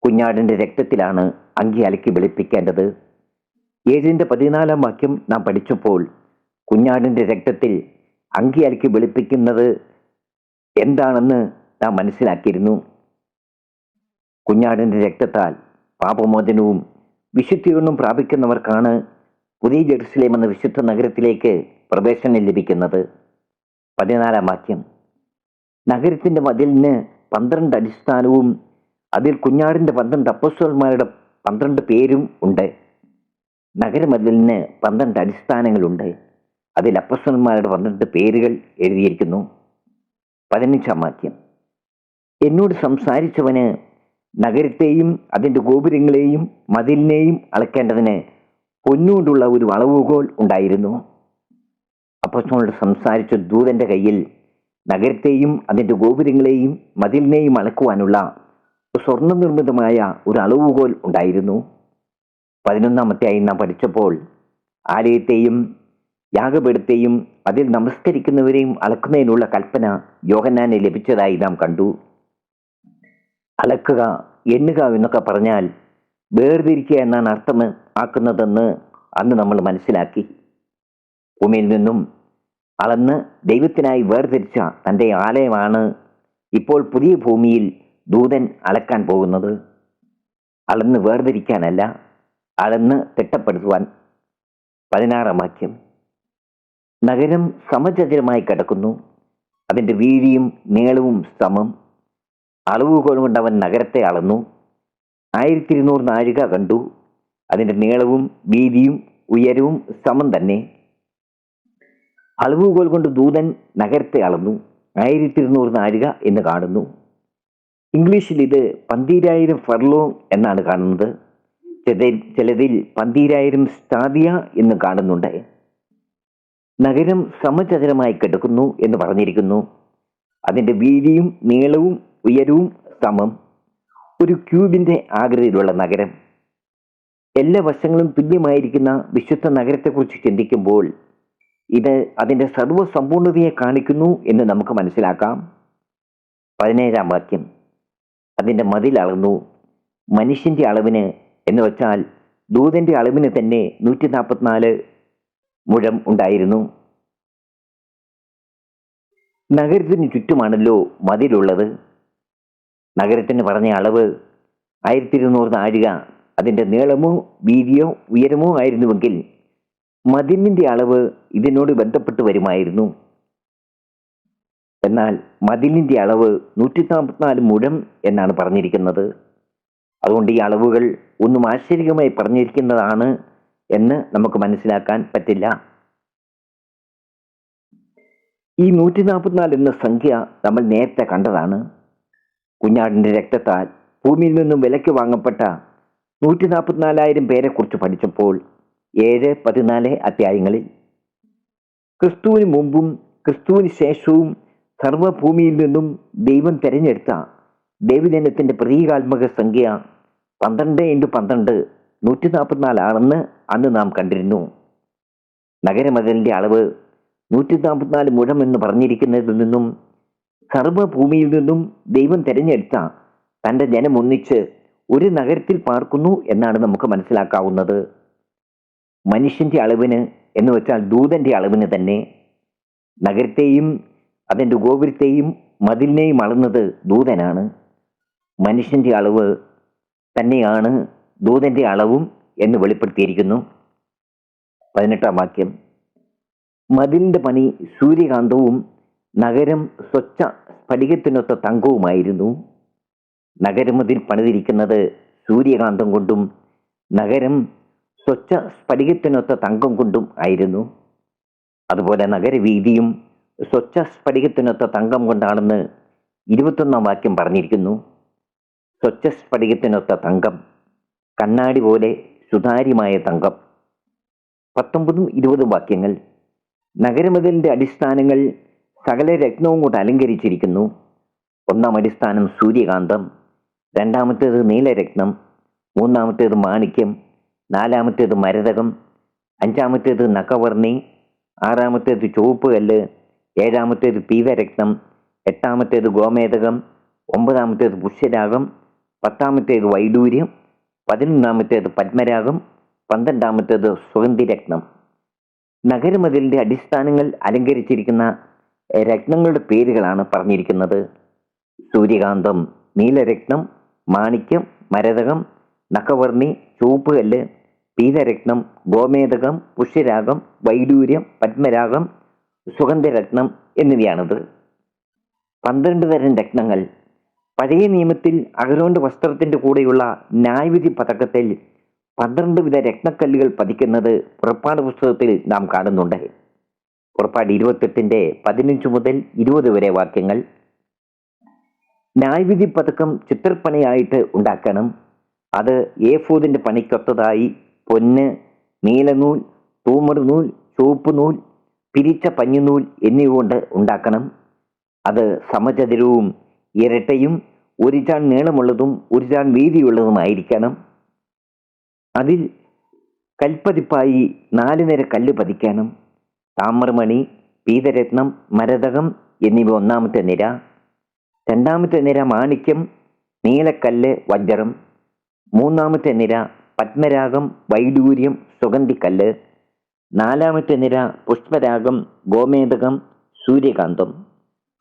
കുഞ്ഞാടിന്റെ രക്തത്തിലാണ് അങ്കി അലക്കി വെളുപ്പിക്കേണ്ടത്. 7-14 വാക്യം നാം പഠിച്ചപ്പോൾ കുഞ്ഞാടിന്റെ രക്തത്തിൽ അങ്കി അലക്കി വെളുപ്പിക്കുന്നത് എന്താണെന്ന് നാം മനസ്സിലാക്കിയിരുന്നു. കുഞ്ഞാടിന്റെ രക്തത്താൽ പാപമോചനവും വിശുദ്ധീകരണവും പ്രാപിക്കുന്നവർക്കാണ് പുതിയ ജെറുസലേം എന്ന വിശുദ്ധ നഗരത്തിലേക്ക് പ്രവേശനം ലഭിക്കുന്നത്. 14-ാം വാക്യം. നഗരത്തിന്റെ മതിലിന് 12 അടിസ്ഥാനവും അതിൽ കുഞ്ഞാടിന്റെ 12 അപ്പോസ്തലന്മാരുടെ 12 പേരും ഉണ്ട്. നഗരമതിലിന് 12 അടിസ്ഥാനങ്ങളുണ്ട്. അതിൽ അപ്പോസ്തലന്മാരുടെ 12 പേരുകൾ എഴുതിയിരിക്കുന്നു. 15-ാം വാക്യം. എന്നോട് സംസാരിച്ചവന് നഗരത്തെയും അതിൻ്റെ ഗോപുരങ്ങളെയും മതിലിനെയും അളക്കേണ്ടതിന് പൊന്നുകൊണ്ടുള്ള ഒരു അളവുകോൽ ഉണ്ടായിരുന്നു. അപ്പോസ്തലനോട് സംസാരിച്ച ദൂതന്റെ കയ്യിൽ നഗരത്തെയും അതിൻ്റെ ഗോപുരങ്ങളെയും മതിലിനെയും അളക്കുവാനുള്ള സ്വർണ്ണ നിർമ്മിതമായ ഒരു അളവുകോൽ ഉണ്ടായിരുന്നു. 11-ാമത്തെ നാം പഠിച്ചപ്പോൾ ആലയത്തെയും യാഗപീഠത്തെയും അതിൽ നമസ്കരിക്കുന്നവരെയും അളക്കുന്നതിനുള്ള കൽപ്പന യോഹന്നാന് ലഭിച്ചതായി നാം കണ്ടു. അളക്കുക, എണ്ണുക എന്നൊക്കെ പറഞ്ഞാൽ വേർതിരിക്കുക എന്നാണ് അർത്ഥം ആക്കുന്നതെന്ന് അന്ന് നമ്മൾ മനസ്സിലാക്കി. ഭൂമിയിൽ നിന്നും അളന്ന് ദൈവത്തിനായി വേർതിരിച്ച തൻ്റെ ആലയമാണ് ഇപ്പോൾ പുതിയ ഭൂമിയിൽ ദൂതൻ അളക്കാൻ പോകുന്നത്. അളന്ന് വേർതിരിക്കാനല്ല, അളന്ന് തിട്ടപ്പെടുത്തുവാൻ. 16 വാക്യം. നഗരം സമചതുരമായി കിടക്കുന്നു, അതിൻ്റെ വീതിയും നീളവും സമം. അളവുകോൽ കൊണ്ട് അവൻ നഗരത്തെ അളന്നു, 1200 നാഴിക കണ്ടു. അതിൻ്റെ നീളവും വീതിയും ഉയരവും സമം തന്നെ. അളവുകോൽ കൊണ്ട് ദൂതൻ നഗരത്തെ അളന്നു, 1200 നാഴിക എന്ന് കാണുന്നു. ഇംഗ്ലീഷിൽ ഇത് 12,000 ഫർലോങ് എന്നാണ് കാണുന്നത്. ചിലതിൽ 12,000 സ്റ്റാദിയ എന്ന് കാണുന്നുണ്ട്. നഗരം സമചതുരമായി കിടക്കുന്നു എന്ന് പറഞ്ഞിരിക്കുന്നു. അതിൻ്റെ വീതിയും നീളവും ഉയരവും സമം. ഒരു ക്യൂബിന്റെ ആകൃതിയിലുള്ള നഗരം. എല്ലാ വശങ്ങളും തുല്യമായിരിക്കുന്ന വിശുദ്ധ നഗരത്തെക്കുറിച്ച് ചിന്തിക്കുമ്പോൾ ഇത് അതിൻ്റെ സർവ്വസമ്പൂർണതയെ കാണിക്കുന്നു എന്ന് നമുക്ക് മനസ്സിലാക്കാം. 17 വാക്യം. അതിൻ്റെ മതിൽ അളന്നു, മനുഷ്യന്റെ അളവിന് എന്ന് വെച്ചാൽ ദൂതന്റെ അളവിന് തന്നെ 144 മുഴം ഉണ്ടായിരുന്നു. നഗരത്തിന് ചുറ്റുമാണല്ലോ മതിലുള്ളത്. നഗരത്തിന് പറഞ്ഞ അളവ് 1200 നാഴിക. അതിൻ്റെ നീളമോ വീതിയോ ഉയരമോ ആയിരുന്നുവെങ്കിൽ മതിലിന്റെ അളവ് ഇതിനോട് ബന്ധപ്പെട്ട് വരുമായിരുന്നു. എന്നാൽ മതിലിന്റെ അളവ് 144 മുഴം എന്നാണ് പറഞ്ഞിരിക്കുന്നത്. അതുകൊണ്ട് ഈ അളവുകൾ ഒന്നും ആശ്ചര്യമായി പറഞ്ഞിരിക്കുന്നതാണ് എന്ന് നമുക്ക് മനസ്സിലാക്കാൻ പറ്റില്ല. ഈ 144 എന്ന സംഖ്യ നമ്മൾ നേരത്തെ കണ്ടതാണ്. കുഞ്ഞാടിന്റെ രക്തത്താൽ ഭൂമിയിൽ നിന്നും വിലയ്ക്ക് വാങ്ങപ്പെട്ട 144,000 പേരെക്കുറിച്ച് പഠിച്ചപ്പോൾ 7, 14 അധ്യായങ്ങളിൽ ക്രിസ്തുവിന് മുമ്പും ക്രിസ്തുവിന് ശേഷവും സർവ്വഭൂമിയിൽ നിന്നും ദൈവം തെരഞ്ഞെടുത്ത ദൈവജനത്തിന്റെ പ്രതീകാത്മക സംഖ്യ 12 × 12 144 ആണെന്ന് അന്ന് നാം കണ്ടിരുന്നു. നഗരമതിലിന്റെ അളവ് 144 മുഴം എന്ന് പറഞ്ഞിരിക്കുന്നതിൽ നിന്നും സർവ്വഭൂമിയിൽ നിന്നും ദൈവം തെരഞ്ഞെടുത്ത തൻ്റെ ജനം ഒന്നിച്ച് ഒരു നഗരത്തിൽ പാർക്കുന്നു എന്നാണ് നമുക്ക് മനസ്സിലാക്കാവുന്നത്. മനുഷ്യന്റെ അളവിന് എന്ന് വെച്ചാൽ ദൂതന്റെ അളവിന് തന്നെ. നഗരത്തെയും അതിൻ്റെ ഗോപുരത്തെയും മതിലിനെയും അളന്നത് ദൂതനാണ്. മനുഷ്യന്റെ അളവ് തന്നെയാണ് ദൂതന്റെ അളവും എന്ന് വെളിപ്പെടുത്തിയിരിക്കുന്നു. 18 വാക്യം. മതിലിന്റെ പണി സൂര്യകാന്തവും നഗരം സ്വച്ഛ സ്ഫടികത്തിനൊത്ത തങ്കവുമായിരുന്നു. നഗരമതിൽ പണിതിരിക്കുന്നത് സൂര്യകാന്തം കൊണ്ടും നഗരം സ്വച്ഛ സ്ഫടികത്തിനൊത്ത തങ്കം കൊണ്ടും ആയിരുന്നു. അതുപോലെ നഗരവീതിയും സ്വച്ഛ സ്ഫടികത്തിനൊത്ത തങ്കം കൊണ്ടാണെന്ന് 21 വാക്യം പറഞ്ഞിരിക്കുന്നു. സ്വച്ഛ സ്ഫടികത്തിനൊത്ത തങ്കം, കണ്ണാടി പോലെ സുതാര്യമായ തങ്കം. 19, 20 വാക്യങ്ങൾ. നഗരമതിലിന്റെ അടിസ്ഥാനങ്ങൾ സകല രത്നവും കൊണ്ട് അലങ്കരിച്ചിരിക്കുന്നു. 1 അടിസ്ഥാനം സൂര്യകാന്തം, 2 നീലരത്നം, 3 മാണിക്യം, 4 മരതകം, 5 നഖവർണി, 6 ചുവപ്പ് കല്ല്, 7 പീതരത്നം, 8 ഗോമേതകം, 9 പുഷ്യരാഗം, 10 വൈഡൂര്യം, 11 പത്മരാഗം, 12 സുഗന്ധിരത്നം. നഗരമതിലിന്റെ അടിസ്ഥാനങ്ങൾ അലങ്കരിച്ചിരിക്കുന്ന രത്നങ്ങളുടെ പേരുകളാണ് പറഞ്ഞിരിക്കുന്നത്. സൂര്യകാന്തം, നീലരത്നം, മാണിക്യം, മരതകം, നഖവർണി, ചുവപ്പുകല്ല്, പീതരത്നം, ഗോമേതകം, പുഷ്യരാഗം, വൈഡൂര്യം, പത്മരാഗം, സുഗന്ധരത്നം എന്നിവയാണത്. 12 തരം രത്നങ്ങൾ. പഴയ നിയമത്തിൽ അഹരോന്റെ വസ്ത്രത്തിന്റെ കൂടെയുള്ള ന്യായവിധി പതക്കത്തിൽ 12 വിധ രത്നക്കല്ലുകൾ പതിക്കുന്നത് പുറപ്പാട് പുസ്തകത്തിൽ നാം കാണുന്നുണ്ട്. പുറപ്പാട് 28 15 മുതൽ 20 വരെ വാക്യങ്ങൾ. ന്യായവിധി പതക്കം ചിത്രപ്പണിയായിട്ട് ഉണ്ടാക്കണം. അത് ഏഫോദിന്റെ പണിക്കൊത്തതായി പൊന്ന്, നീലനൂൽ, തൂമർ നൂൽ, ചുവപ്പ് നൂൽ, പിരിച്ച പഞ്ഞുനൂൽ എന്നിവ കൊണ്ട് ഉണ്ടാക്കണം. അത് സമചതുരവും ഇരട്ടയും 1 ചാൺ നീളമുള്ളതും 1 ചാൺ വീതിയുള്ളതുമായിരിക്കണം. അതിൽ കൽപ്പതിപ്പായി 4 നിര കല്ല് പതിക്കണം. താമ്രമണി, പീതരത്നം, മരതകം എന്നിവ 1 നിര. 2 നിര മാണിക്യം, നീലക്കല്ല്, വജ്രം. 3 നിര പത്മരാഗം, വൈഡൂര്യം, സുഗന്ധിക്കല്ല്. നാലാമത്തെ നിര പുഷ്പരാഗം, ഗോമേതകം, സൂര്യകാന്തം.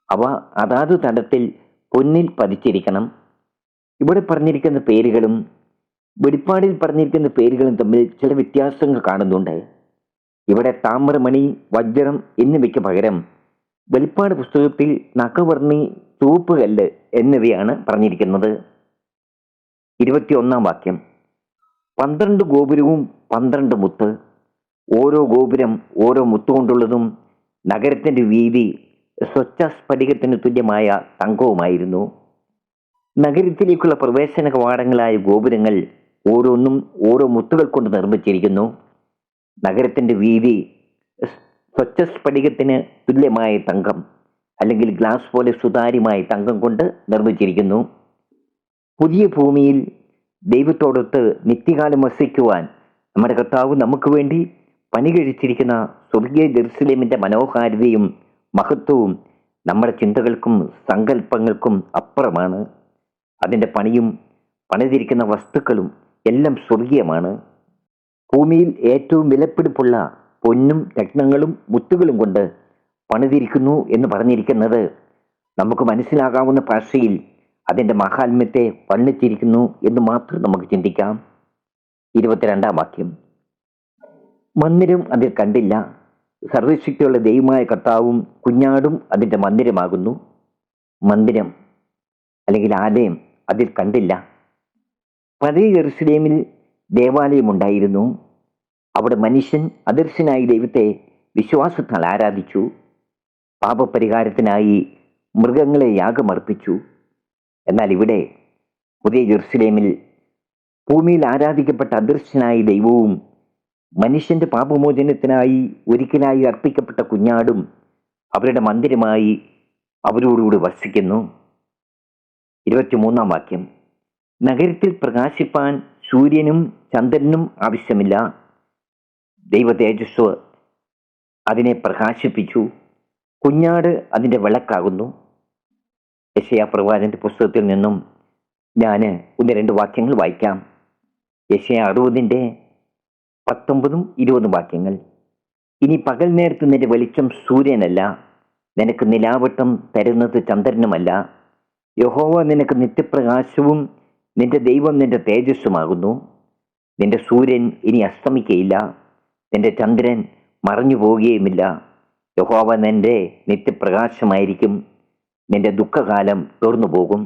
അവ അതാതു തടത്തിൽ പൊന്നിൽ പതിച്ചിരിക്കണം. ഇവിടെ പറഞ്ഞിരിക്കുന്ന പേരുകളും വെളിപ്പാടിൽ പറഞ്ഞിരിക്കുന്ന പേരുകളും തമ്മിൽ ചില വ്യത്യാസങ്ങൾ കാണുന്നുണ്ട്. ഇവിടെ താമ്രമണി, വജ്രം എന്നിവയ്ക്ക് പകരം വെളിപ്പാട് പുസ്തകത്തിൽ നഖവർണ്ണി, ചുവപ്പുകല്ല് എന്നിവയാണ് പറഞ്ഞിരിക്കുന്നത്. 21 വാക്യം. 12 ഗോപുരവും 12 മുത്ത്, ഓരോ ഗോപുരം ഓരോ മുത്തുകൊണ്ടുള്ളതും നഗരത്തിന്റെ വീതി സ്വച്ഛ സ്ഫടികത്തിന് തുല്യമായ തങ്കവുമായിരുന്നു. നഗരത്തിലേക്കുള്ള പ്രവേശന കവാടങ്ങളായ ഗോപുരങ്ങൾ ഓരോന്നും ഓരോ മുത്തുകൾ കൊണ്ട് നിർമ്മിച്ചിരിക്കുന്നു. നഗരത്തിന്റെ വീതി സ്വച്ഛ സ്ഫടികത്തിന് തുല്യമായ തങ്കം അല്ലെങ്കിൽ ഗ്ലാസ് പോലെ സുതാര്യമായ തങ്കം കൊണ്ട് നിർമ്മിച്ചിരിക്കുന്നു. പുതിയ ഭൂമിയിൽ ദൈവത്തോടൊത്ത് നിത്യകാലം വസിക്കുവാൻ നമ്മുടെ കർത്താവ് നമുക്ക് വേണ്ടി പണി കഴിച്ചിരിക്കുന്ന സ്വർഗീയ ജെറുസലേമിന്റെ മനോഹാരിതയും മഹത്വവും നമ്മുടെ ചിന്തകൾക്കും സങ്കല്പങ്ങൾക്കും അപ്പുറമാണ്. അതിൻ്റെ പണിയും പണിതിരിക്കുന്ന വസ്തുക്കളും എല്ലാം സ്വർഗീയമാണ്. ഭൂമിയിൽ ഏറ്റവും വിലപിടിപ്പുള്ള പൊന്നും രത്നങ്ങളും മുത്തുകളും കൊണ്ട് പണിതിരിക്കുന്നു എന്ന് പറഞ്ഞിരിക്കുന്നത് നമുക്ക് മനസ്സിലാകാവുന്ന ഭാഷയിൽ അതിൻ്റെ മഹാത്മ്യത്തെ വർണ്ണിച്ചിരിക്കുന്നു എന്ന് മാത്രം നമുക്ക് ചിന്തിക്കാം. 22 വാക്യം. മന്ദിരം അതിൽ കണ്ടില്ല, സർവശക്തിയുള്ള ദൈവമായ കർത്താവും കുഞ്ഞാടും അതിൻ്റെ മന്ദിരമാകുന്നു. മന്ദിരം അല്ലെങ്കിൽ ആലയം അതിൽ കണ്ടില്ല. പഴയ ജെറുസലേമിൽ ദേവാലയം ഉണ്ടായിരുന്നു. അവിടെ മനുഷ്യൻ അദൃശ്യനായി ദൈവത്തെ വിശ്വാസത്താൽ ആരാധിച്ചു. പാപപരിഹാരത്തിനായി മൃഗങ്ങളെ യാഗമർപ്പിച്ചു. എന്നാൽ ഇവിടെ പുതിയ ജെറുസലേമിൽ ഭൂമിയിൽ ആരാധിക്കപ്പെട്ട അദൃശ്യനായ ദൈവവും മനുഷ്യന്റെ പാപമോചനത്തിനായി ഒരിക്കലായി അർപ്പിക്കപ്പെട്ട കുഞ്ഞാടും അവരുടെ മന്ദിരമായി അവരോടുകൂടി വസിക്കുന്നു. 23 വാക്യം. നഗരത്തിൽ പ്രകാശിപ്പാൻ സൂര്യനും ചന്ദ്രനും ആവശ്യമില്ല, ദൈവ തേജസ് അതിനെ പ്രകാശിപ്പിച്ചു. കുഞ്ഞാട് അതിൻ്റെ വിളക്കാകുന്നു. യെശയ്യാപ്രവാചകന്റെ പുസ്തകത്തിൽ നിന്നും ഞാൻ 1-2 വാക്യങ്ങൾ വായിക്കാം. യെശയ്യാ 60:19-20 വാക്യങ്ങൾ. ഇനി പകൽ നേരത്ത് നിന്റെ വെളിച്ചം സൂര്യനല്ല, നിനക്ക് നിലാവട്ടം തരുന്നത് ചന്ദ്രനുമല്ല. യഹോവ നിനക്ക് നിത്യപ്രകാശവും നിന്റെ ദൈവം നിന്റെ തേജസ്സുമാകുന്നു. നിന്റെ സൂര്യൻ ഇനി അസ്തമിക്കയില്ല, നിന്റെ ചന്ദ്രൻ മറഞ്ഞു പോവുകയുമില്ല. യഹോവ നിന്റെ നിത്യപ്രകാശമായിരിക്കും, നിന്റെ ദുഃഖകാലം തീർന്നു പോകും.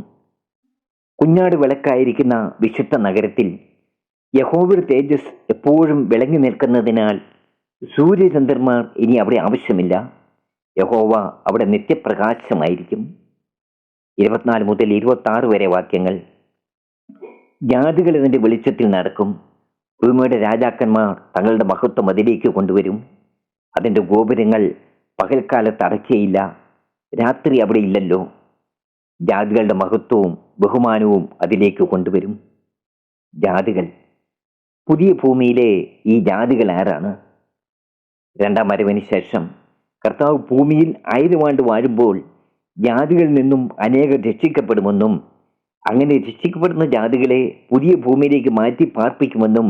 കുഞ്ഞാട് വിളക്കായിരിക്കുന്ന വിശുദ്ധ നഗരത്തിൽ യഹോവയുടെ തേജസ് എപ്പോഴും വിളങ്ങി നിൽക്കുന്നതിനാൽ സൂര്യചന്ദ്രന്മാർ ഇനി അവിടെ ആവശ്യമില്ല. യഹോവ അവിടെ നിത്യപ്രകാശമായിരിക്കും. 24 മുതൽ 26 വരെ വാക്യങ്ങൾ. ജാതികൾ അതിൻ്റെ വെളിച്ചത്തിൽ നടക്കും, ഭൂമിയുടെ രാജാക്കന്മാർ തങ്ങളുടെ മഹത്വം അതിലേക്ക് കൊണ്ടുവരും. അതിൻ്റെ ഗോപുരങ്ങൾ പകൽക്കാലത്ത് അടയ്ക്കയില്ല, രാത്രി അവിടെ ഇല്ലല്ലോ. ജാതികളുടെ മഹത്വവും ബഹുമാനവും അതിലേക്ക് കൊണ്ടുവരും. ജാതികൾ, പുതിയ ഭൂമിയിലെ ഈ ജാതികൾ ആരാണ്? 2ാം വരവിന് ശേഷം കർത്താവ് ഭൂമിയിൽ 1000 ആണ്ട് വാഴുമ്പോൾ ജാതികളിൽ നിന്നും അനേകർ രക്ഷിക്കപ്പെടുമെന്നും അങ്ങനെ രക്ഷിക്കപ്പെടുന്ന ജാതികളെ പുതിയ ഭൂമിയിലേക്ക് മാറ്റി പാർപ്പിക്കുമെന്നും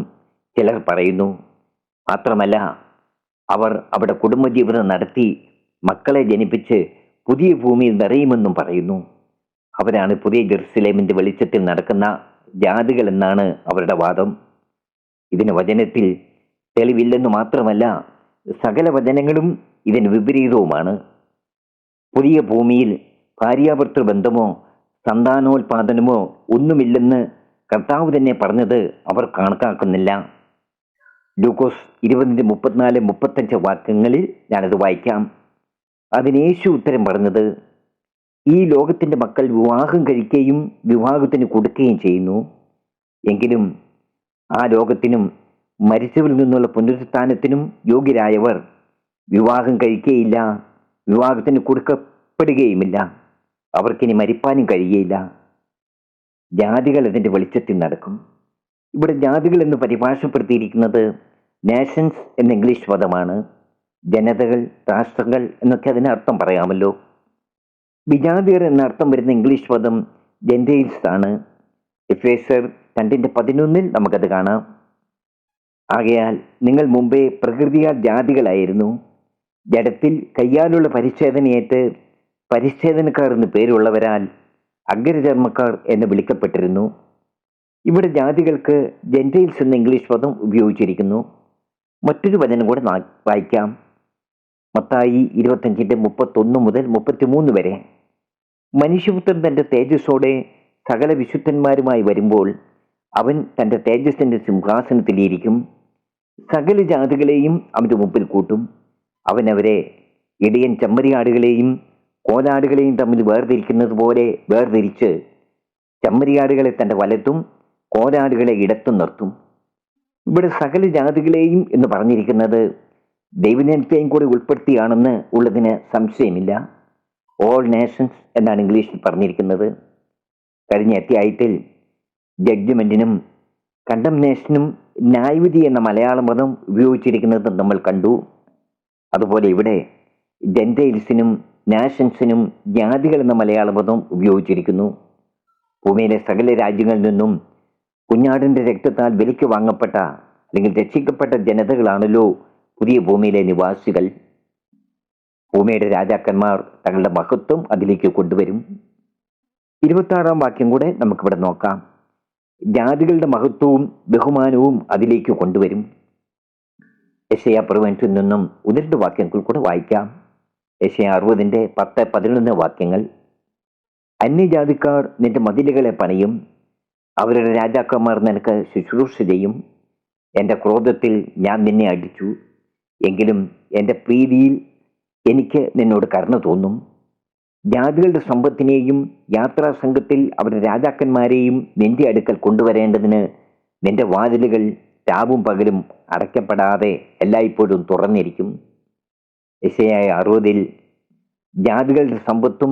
ചിലർ പറയുന്നു. മാത്രമല്ല, അവർ അവിടെ കുടുംബജീവിതം നടത്തി മക്കളെ ജനിപ്പിച്ച് പുതിയ ഭൂമിയിൽ നിറയുമെന്നും പറയുന്നു. അവരാണ് പുതിയ ജെറുസലേമിന്റെ വെളിച്ചത്തിൽ നടക്കുന്ന ജാതികൾ എന്നാണ് അവരുടെ വാദം. ഇതിന് വചനത്തിൽ തെളിവില്ലെന്ന് മാത്രമല്ല, സകല വചനങ്ങളും ഇതിന് വിപരീതവുമാണ്. പുതിയ ഭൂമിയിൽ ഭാര്യാഭർത്തൃ ബന്ധമോ സന്താനോൽപാദനമോ ഒന്നുമില്ലെന്ന് കർത്താവ് തന്നെ പറഞ്ഞത് അവർ കണക്കാക്കുന്നില്ല. ലൂക്കോസ് 20:34-35 വാക്യങ്ങളിൽ ഞാനത് വായിക്കാം. അതിന് യേശു ഉത്തരം പറഞ്ഞത്, ഈ ലോകത്തിന്റെ മക്കൾ വിവാഹം കഴിക്കുകയും വിവാഹത്തിന് കൊടുക്കുകയും ചെയ്യുന്നു. എങ്കിലും ആ ലോകത്തിനും മരിച്ചവരിൽ നിന്നുള്ള പുനരുത്ഥാനത്തിനും യോഗ്യരായവർ വിവാഹം കഴിക്കുകയില്ല, വിവാഹത്തിന് കൊടുക്കപ്പെടുകയുമില്ല. അവർക്കിനി മരിപ്പാനും കഴിയുകയില്ല. ജാതികൾ അതിൻ്റെ വെളിച്ചത്തിൽ നടക്കും. ഇവിടെ ജാതികൾ എന്ന് പരിഭാഷപ്പെടുത്തിയിരിക്കുന്നത് നേഷൻസ് എന്ന ഇംഗ്ലീഷ് പദമാണ്. ജനതകൾ, രാഷ്ട്രങ്ങൾ എന്നൊക്കെ അതിന് അർത്ഥം പറയാമല്ലോ. വിജാതിയർ എന്ന അർത്ഥം വരുന്ന ഇംഗ്ലീഷ് പദം ജെന്റൈൽസ് ആണ്. എഫേസ്യർ 2:11 നമുക്കത് കാണാം. ആകയാൽ നിങ്ങൾ മുമ്പേ പ്രകൃതിയാൽ ജാതികളായിരുന്നു. ജഡത്തിൽ കയ്യാലുള്ള പരിച്ഛേദനയേറ്റ് പരിച്ഛേദനക്കാർ എന്ന് പേരുള്ളവരാൽ അഗ്രചർമ്മക്കാർ എന്ന് വിളിക്കപ്പെട്ടിരുന്നു. ഇവിടെ ജാതികൾക്ക് ജെന്റൈൽസ് എന്ന ഇംഗ്ലീഷ് പദം ഉപയോഗിച്ചിരിക്കുന്നു. മറ്റൊരു വചനം കൂടെ വായിക്കാം. മത്തായി 25:31 മുതൽ 33 വരെ. മനുഷ്യപുത്രൻ തന്റെ തേജസ്സോടെ സകല വിശുദ്ധന്മാരുമായി വരുമ്പോൾ അവൻ തന്റെ തേജസ്സിന്റെ സിംഹാസനത്തിലിരിക്കും. സകല ജാതികളെയും അവന്റെ മുമ്പിൽ കൂട്ടും. അവൻ അവരെ ഇടയൻ ചെമ്മരിയാടുകളെയും കോലാടുകളെയും തമ്മിൽ വേർതിരിക്കുന്നത് പോലെ വേർതിരിച്ച് ചെമ്മരിയാടുകളെ തന്റെ വലത്തും കോലാടുകളെ ഇടത്തും നിർത്തും. ഇവിടെ സകല ജാതികളെയും എന്ന് പറഞ്ഞിരിക്കുന്നത് ദൈവജനത്തെയും കൂടി ഉൾപ്പെടുത്തിയാണെന്ന് ഉള്ളതിന് സംശയമില്ല. ഓൾ നേഷൻസ് എന്നാണ് ഇംഗ്ലീഷിൽ പറഞ്ഞിരിക്കുന്നത്. കഴിഞ്ഞ അധ്യായത്തിൽ ജഡ്ജ്മെന്റിനും കണ്ടംനേഷനും ന്യായവിധി എന്ന മലയാള പദം ഉപയോഗിച്ചിരിക്കുന്നത് നമ്മൾ കണ്ടു. അതുപോലെ ഇവിടെ ജെന്റൈൽസിനും നാഷൻസിനും ജാതികൾ എന്ന മലയാള പദം ഉപയോഗിച്ചിരിക്കുന്നു. ഭൂമിയിലെ സകല രാജ്യങ്ങളിൽ നിന്നും കുഞ്ഞാടിന്റെ രക്തത്താൽ വിലയ്ക്ക് വാങ്ങപ്പെട്ട അല്ലെങ്കിൽ രക്ഷിക്കപ്പെട്ട ജനതകളാണല്ലോ പുതിയ ഭൂമിയിലെ നിവാസികൾ. ഭൂമിയുടെ രാജാക്കന്മാർ തങ്ങളുടെ മഹത്വം അതിലേക്ക് കൊണ്ടുവരും. 26 വാക്യം കൂടെ നമുക്കിവിടെ നോക്കാം. ജാതികളുടെ മഹത്വവും ബഹുമാനവും അതിലേക്ക് കൊണ്ടുവരും. യെശയ്യാ പ്രവചനത്തിൽ നിന്നും 1-2 വാക്യങ്ങൾ കൂടെ വായിക്കാം. യെശയ്യാ 60:10-11 വാക്യങ്ങൾ. അന്യജാതിക്കാർ നിന്റെ മതിലുകളെ പണിയും, അവരുടെ രാജാക്കന്മാർ നിനക്ക് ശുശ്രൂഷ ചെയ്യും. എൻ്റെ ക്രോധത്തിൽ ഞാൻ നിന്നെ അടിച്ചു, എങ്കിലും എൻ്റെ പ്രീതിയിൽ എനിക്ക് നിന്നോട് കരുണ തോന്നും. ജാതികളുടെ സമ്പത്തിനെയും യാത്രാസംഘത്തിൽ അവരുടെ രാജാക്കന്മാരെയും നിന്റെ അടുക്കൽ കൊണ്ടുവരേണ്ടതിന് നിന്റെ വാതിലുകൾ രാവും പകലും അടയ്ക്കപ്പെടാതെ എല്ലായ്പ്പോഴും തുറന്നിരിക്കും. യെശയ്യാ 60 ജാതികളുടെ സമ്പത്തും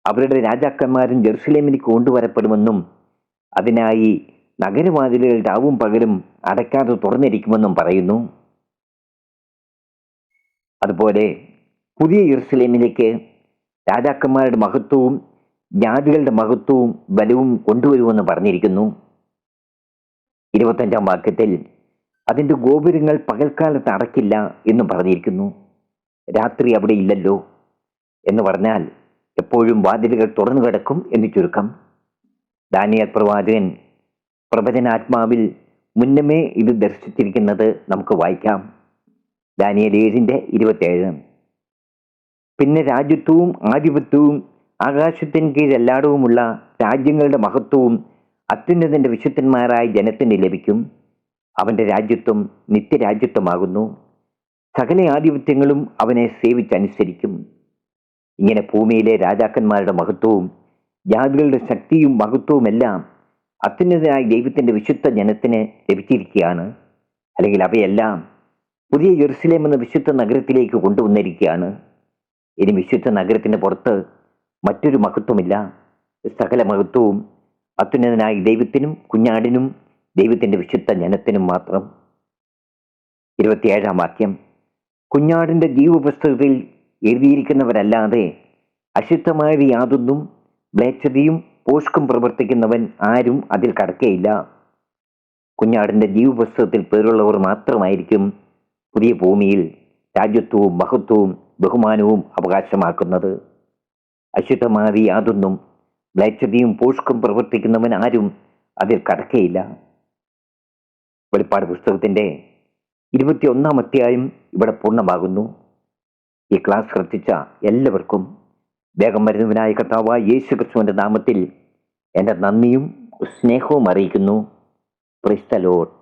അവരുടെ രാജാക്കന്മാരും ജെറുസലേമിലേക്ക് കൊണ്ടുവരപ്പെടുമെന്നും അതിനായി നഗരവാതിലുകൾ രാവും പകലും അടയ്ക്കാതെ തുറന്നിരിക്കുമെന്നും പറയുന്നു. അതുപോലെ പുതിയ യെരുശലേമിലേക്ക് രാജാക്കന്മാരുടെ മഹത്വവും ജാതികളുടെ മഹത്വവും ബലവും കൊണ്ടുവരുമെന്ന് പറഞ്ഞിരിക്കുന്നു. 25 വാക്യത്തിൽ അതിൻ്റെ ഗോപുരങ്ങൾ പകൽക്കാലത്ത് അടയ്ക്കില്ല എന്ന് പറഞ്ഞിരിക്കുന്നു. രാത്രി അവിടെ ഇല്ലല്ലോ എന്ന് പറഞ്ഞാൽ എപ്പോഴും വാതിലുകൾ തുറന്നു കിടക്കും എന്ന് ചുരുക്കം. ദാനിയേൽ പ്രവാചകൻ പ്രവചനാത്മാവിൽ മുന്നമേ ഇത് ദർശിച്ചിരിക്കുന്നത് നമുക്ക് വായിക്കാം. ദാനിയേൽ 7:27. പിന്നെ രാജ്യത്വവും ആധിപത്യവും ആകാശത്തിന് കീഴെല്ലായിടവുമുള്ള രാജ്യങ്ങളുടെ മഹത്വവും അത്യുന്നതന്റെ വിശുദ്ധന്മാരായ ജനത്തിന് ലഭിക്കും. അവന്റെ രാജ്യത്വം നിത്യരാജ്യത്വമാകുന്നു. സകല ആധിപത്യങ്ങളും അവനെ സേവിച്ചനുസരിക്കും. ഇങ്ങനെ ഭൂമിയിലെ രാജാക്കന്മാരുടെ മഹത്വവും ജാതികളുടെ ശക്തിയും മഹത്വവുമെല്ലാം അത്യുന്നതനായ ദൈവത്തിന്റെ വിശുദ്ധ ജനത്തിന് ലഭിച്ചിരിക്കുകയാണ്. അല്ലെങ്കിൽ അവയെല്ലാം പുതിയ യെരുശലേം എന്ന വിശുദ്ധ നഗരത്തിലേക്ക് കൊണ്ടുവന്നിരിക്കുകയാണ്. ഇനി വിശുദ്ധ നഗരത്തിന് പുറത്ത് മറ്റൊരു മഹത്വമില്ല. സകല മഹത്വവും അത്യുന്നതനായ ദൈവത്തിനും കുഞ്ഞാടിനും ദൈവത്തിന്റെ വിശുദ്ധ ജനത്തിനും മാത്രം. 27 വാക്യം. കുഞ്ഞാടിന്റെ ജീവപുസ്തകത്തിൽ എഴുതിയിരിക്കുന്നവരല്ലാതെ അശുദ്ധമായ യാതൊന്നും മ്ലേച്ഛതയും പോഷ്കും പ്രവർത്തിക്കുന്നവൻ ആരും അതിൽ കടക്കുകയില്ല. കുഞ്ഞാടിന്റെ ജീവപുസ്തകത്തിൽ പേരുള്ളവർ മാത്രമായിരിക്കും പുതിയ ഭൂമിയിൽ രാജ്യത്വവും മഹത്വവും ബഹുമാനവും അവകാശമാക്കുന്നത്. അശുദ്ധമായ യാതൊന്നും മ്ലേച്ഛതയും പോഷ്കും പ്രവർത്തിക്കുന്നവൻ ആരും അതിൽ കടക്കുകയില്ല. വെളിപ്പാട് പുസ്തകത്തിന്റെ 21 അധ്യായം ഇവിടെ പൂർണ്ണമാകുന്നു. ഈ ക്ലാസ് ശ്രദ്ധിച്ച എല്ലാവർക്കും വേഗം വരുന്നവനായ കർത്താവായ യേശു ക്രിസ്തുവിന്റെ നാമത്തിൽ എൻ്റെ നന്ദിയും സ്നേഹവും അറിയിക്കുന്നു. Praise the Lord.